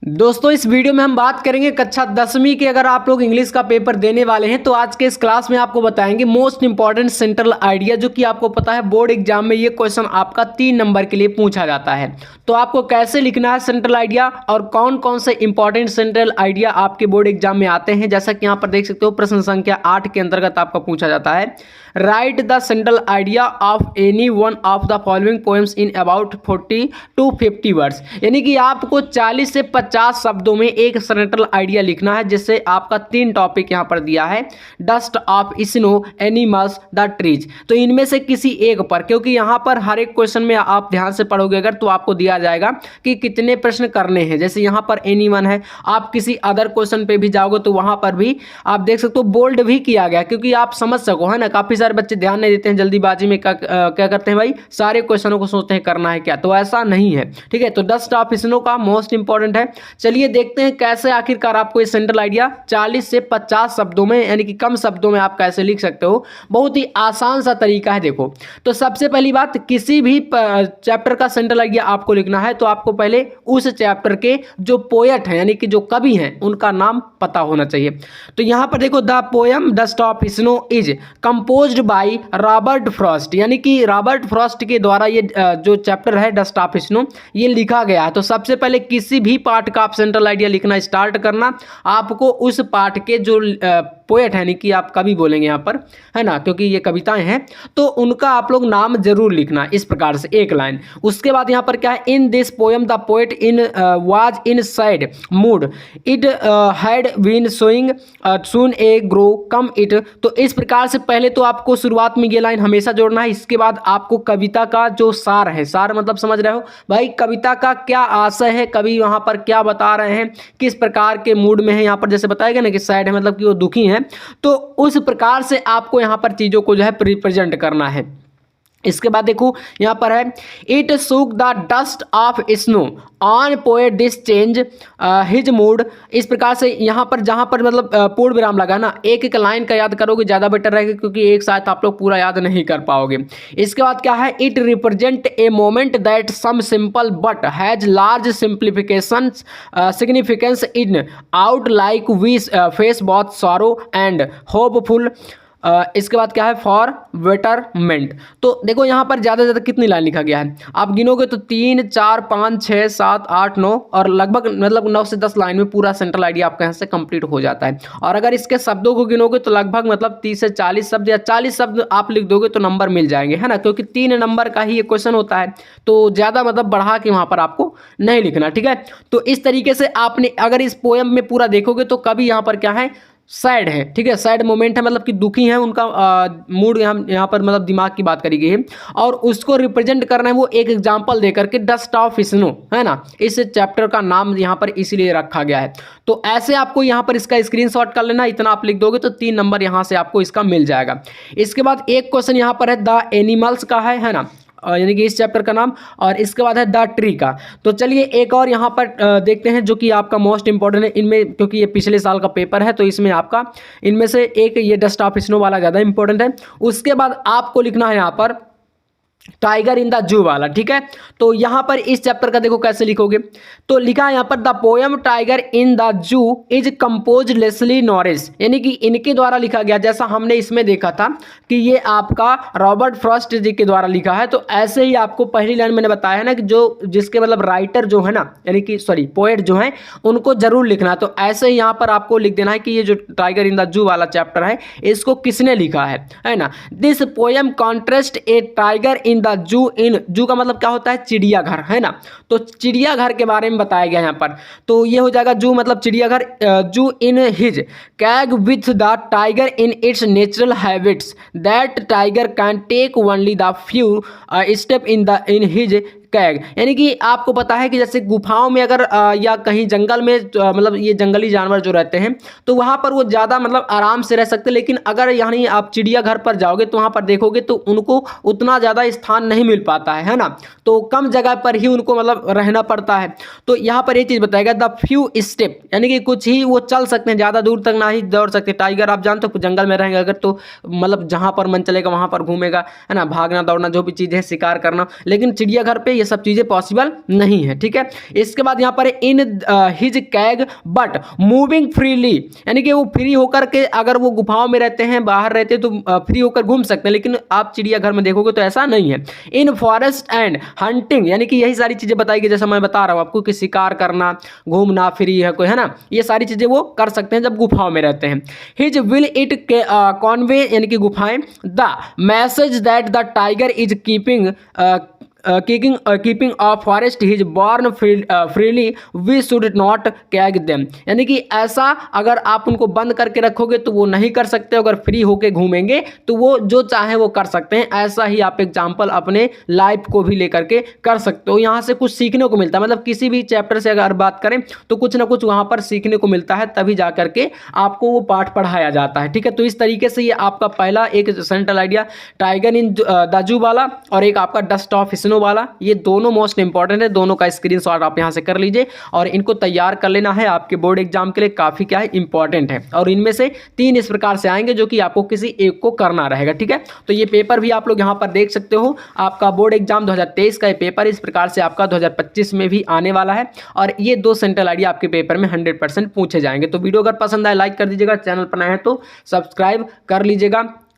दोस्तों इस वीडियो में हम बात करेंगे कक्षा 10वीं के। अगर आप लोग इंग्लिश का पेपर देने वाले हैं तो आज के इस क्लास में आपको बताएंगे मोस्ट इंपॉर्टेंट सेंट्रल आइडिया, जो कि आपको पता है बोर्ड एग्जाम में ये क्वेश्चन आपका 3 नंबर के लिए पूछा जाता है। तो आपको कैसे लिखना है सेंट्रल आइडिया और कौन कौन से इंपॉर्टेंट सेंट्रल आइडिया आपके बोर्ड एग्जाम में आते हैं, जैसा कि यहाँ पर देख सकते हो प्रश्न संख्या 8 के अंतर्गत आपका पूछा जाता है right the central idea of any one of the following poems in about 40 to 50 words. यानी कि आपको 40 से 50 शब्दों में एक सेंट्रल आइडिया लिखना है, जिससे आपका 3 टॉपिक यहाँ पर दिया है dust of snow, animals, the trees. तो इनमें से किसी एक पर, क्योंकि यहाँ पर हर एक क्वेश्चन में आप ध्यान से पढ़ोगे अगर तो आपको दिया जाएगा कि कितने प्रश्न करने हैं। जैसे यहाँ पर एनी वन है, आप किसी अदर क्वेश्चन पे भी जाओगे तो वहाँ पर भी आप देख सकते हो बोल्ड भी किया गया, क्योंकि आप समझ सको, है ना। काफी सारे बच्चे ध्यान नहीं देते हैं, जल्दीबाजी में क्या करते हैं भाई, सारे क्वेश्चनों को सोचते हैं करना है क्या, तो ऐसा नहीं है। ठीक है, तो डस्ट ऑफ स्नो का मोस्ट इंपॉर्टेंट है। चलिए देखते हैं कैसे आखिरकार आपको ये सेंट्रल आइडिया 40 से 50 शब्दों में, यानी कि कम शब्दों में आप कैसे लिख सकते हो। बहुत ही आसान सा तरीका है। देखो, तो सबसे पहली बात, किसी भी चैप्टर का सेंट्रल आइडिया आपको लिखना है तो आपको पहले उस चैप्टर के जो पोएट हैं, यानी कि जो कवि हैं, उनका नाम पता होना चाहिए। तो यहां पर देखो, the poem dust of snow is composed by Robert Frost, यानी कि रॉबर्ट फ्रॉस्ट के द्वारा ये जो चैप्टर है डस्ट ऑफ स्नो ये लिखा गया है। तो सबसे पहले किसी भी पार्ट का आप सेंट्रल आइडिया लिखना स्टार्ट करना, आपको उस पार्ट के जो पोएट है, यानी कि आप कवि बोलेंगे यहाँ पर, है ना, क्योंकि ये कविताएं हैं, तो उनका आप लोग नाम जरूर लिखना इस प्रकार से एक लाइन। उसके बाद यहाँ पर क्या है, in this poem the poet in was in sad mood, it had been sowing soon a grow come it. तो इस प्रकार से पहले तो आपको शुरुआत में ये लाइन हमेशा जोड़ना है। इसके बाद आपको कविता का जो सार है, सार मतलब समझ रहे हो भाई, कविता का क्या आशय है, कवि वहां पर क्या बता रहे हैं, किस प्रकार के मूड में है। यहाँ पर जैसे बताया गया ना कि सैड है मतलब कि वो दुखी है, तो उस प्रकार से आपको यहाँ पर चीजों को जो है रिप्रेजेंट करना है। इसके बाद देखो यहाँ पर है, इट सुक the dust of snow on poet this change his mood. इस प्रकार से यहाँ पर जहाँ पर मतलब पूर्ण विराम लगा ना, एक एक लाइन का याद करोगे ज़्यादा बेटर रहेगा, क्योंकि एक साथ आप लोग पूरा याद नहीं कर पाओगे। इसके बाद क्या है, it represent a moment that some simple but has large simplification significance in out like we face both sorrow and hopeful. इसके बाद क्या है, फॉर बेटरमेंट। तो देखो यहाँ पर ज़्यादा से ज़्यादा कितनी लाइन लिखा गया है, आप गिनोगे तो 3, 4, 5, 6, 7, 8, 9 और लगभग मतलब 9 से 10 लाइन में पूरा सेंट्रल आइडिया आपका यहाँ से कंप्लीट हो जाता है। और अगर इसके शब्दों को गिनोगे तो लगभग मतलब 30 से 40 शब्द या 40 शब्द आप लिख दोगे तो नंबर मिल जाएंगे, है ना, क्योंकि 3 नंबर का ही ये क्वेश्चन होता है, तो ज़्यादा मतलब बढ़ा के वहाँ पर आपको नहीं लिखना। ठीक है, तो इस तरीके से आपने अगर इस पोएम में पूरा देखोगे तो कभी यहाँ पर क्या है, सैड है। ठीक है, सैड मोमेंट है मतलब कि दुखी है, उनका मूड यहाँ पर मतलब दिमाग की बात करी गई है, और उसको रिप्रेजेंट करना है वो एक एग्जांपल देकर के डस्ट ऑफ स्नो, है ना, इस चैप्टर का नाम यहाँ पर इसीलिए रखा गया है। तो ऐसे आपको यहाँ पर इसका स्क्रीनशॉट कर लेना, इतना आप लिख दोगे तो 3 नंबर यहाँ से आपको इसका मिल जाएगा। इसके बाद एक क्वेश्चन यहाँ पर है द एनिमल्स का, है ना, यानी कि इस चैप्टर का नाम, और इसके बाद है द ट्री का। तो चलिए एक और यहाँ पर देखते हैं जो कि आपका मोस्ट इंपॉर्टेंट है इनमें, क्योंकि ये पिछले साल का पेपर है, तो इसमें आपका इनमें से एक ये डस्ट ऑफ स्नो वाला ज़्यादा इंपॉर्टेंट है। उसके बाद आपको लिखना है यहाँ पर टाइगर इन द जू वाला। ठीक है, तो यहां पर इस चैप्टर का देखो कैसे लिखोगे, तो लिखा है यहां पर the poem tiger in the zoo is compose Leslie Norris, यानी कि इनके द्वारा लिखा गया। जैसा हमने इसमें देखा था कि ये आपका रॉबर्ट फ्रॉस्ट जी के द्वारा लिखा है, तो ऐसे ही आपको पहली लाइन मैंने बताया है ना कि जो जिसके मतलब राइटर जो है ना, यानी कि सॉरी पोएट जो है, उनको जरूर लिखना है। तो ऐसे ही यहाँ पर आपको लिख देना है कि ये जो टाइगर इन द जू वाला चैप्टर है इसको किसने लिखा है ना। This poem contrast a tiger in the zoo, in जू का मतलब क्या होता है, चिड़ियाघर, है ना, तो चिड़ियाघर के बारे में बताया गया यहाँ पर। तो ये हो जाएगा जू मतलब चिड़ियाघर, zoo in his cage with the tiger in its natural habits that tiger can take only the few step in his cage. यानी कि आपको पता है कि जैसे गुफाओं में अगर या कहीं जंगल में मतलब ये जंगली जानवर जो रहते हैं तो वहाँ पर वो ज़्यादा मतलब आराम से रह सकते हैं, लेकिन अगर यानी आप चिड़ियाघर पर जाओगे तो वहाँ पर देखोगे तो उनको उतना ज़्यादा स्थान नहीं मिल पाता है ना, तो कम जगह पर ही उनको मतलब रहना पड़ता है। तो यहाँ पर ये चीज़ बताएगा द फ्यू स्टेप, यानी कि कुछ ही वो चल सकते हैं, ज़्यादा दूर तक ना ही दौड़ सकते। टाइगर आप जानते हो जंगल में रहेंगे अगर तो मतलब जहाँ पर मन चलेगा वहाँ पर घूमेगा, है ना, भागना दौड़ना जो भी चीज़ है, शिकार करना, लेकिन चिड़ियाघर पे ये सब चीज़ें पॉसिबल नहीं है, ठीक है। इसके बाद यहाँ पर इन his CAG but moving freely, यानी कि वो फ्री होकर के, अगर वो गुफाओं में रहते हैं, बाहर रहते हैं तो फ्री होकर घूम सकते हैं, लेकिन आप चिड़ियाघर में देखोगे तो ऐसा नहीं है। इन फॉरेस्ट एंड हंटिंग, यानी कि यही सारी चीज़ें बताई गई, जैसा मैं बता रहा हूँ आपको कि शिकार करना, घूमना, फ्री है कोई, है ना, ये सारी चीज़ें वो कर सकते हैं जब गुफाओं में रहते हैं। हिज विल इट कॉन्वे, यानी कि गुफाएं, the message that the tiger is keeping off forest his born freely we should not cage them, यानी कि ऐसा अगर आप उनको बंद करके रखोगे तो वो नहीं कर सकते, अगर फ्री होके घूमेंगे तो वो जो चाहे वो कर सकते हैं। ऐसा ही आप एग्जाम्पल अपने लाइफ को भी लेकर के कर सकते हो। यहाँ से कुछ सीखने को मिलता है, मतलब किसी भी चैप्टर से अगर बात करें तो कुछ ना कुछ वहाँ पर सीखने को मिलता है, तभी जा करके आपको वो पाठ पढ़ाया जाता है, ठीक है। तो इस तरीके से ये आपका पहला एक central idea tiger in the जू वाला, और एक आपका डस्ट ऑफ स्नो वाला, ये दोनों मोस्ट इंपॉर्टेंट है। दोनों का स्क्रीनशॉट आप यहां से कर लीजिए और इनको तैयार कर लेना है, आपके बोर्ड एग्जाम के लिए काफी क्या है, इंपॉर्टेंट है। और इनमें से 3 इस प्रकार से आएंगे जो कि आपको किसी एक को करना रहेगा, ठीक है। तो ये पेपर भी आप लोग यहां पर देख सकते हो, आपका बोर्ड एग्जाम 2023 का ये पेपर इस प्रकार से आपका 2025 में भी आने वाला है, और ये 2 सेंट्रल आइडिया आपके पेपर में 100% पूछे जाएंगे। तो वीडियो अगर पसंद आए लाइक कर दीजिएगा, चैनल पर नए हैं तो सब्सक्राइब कर लीजिएगा।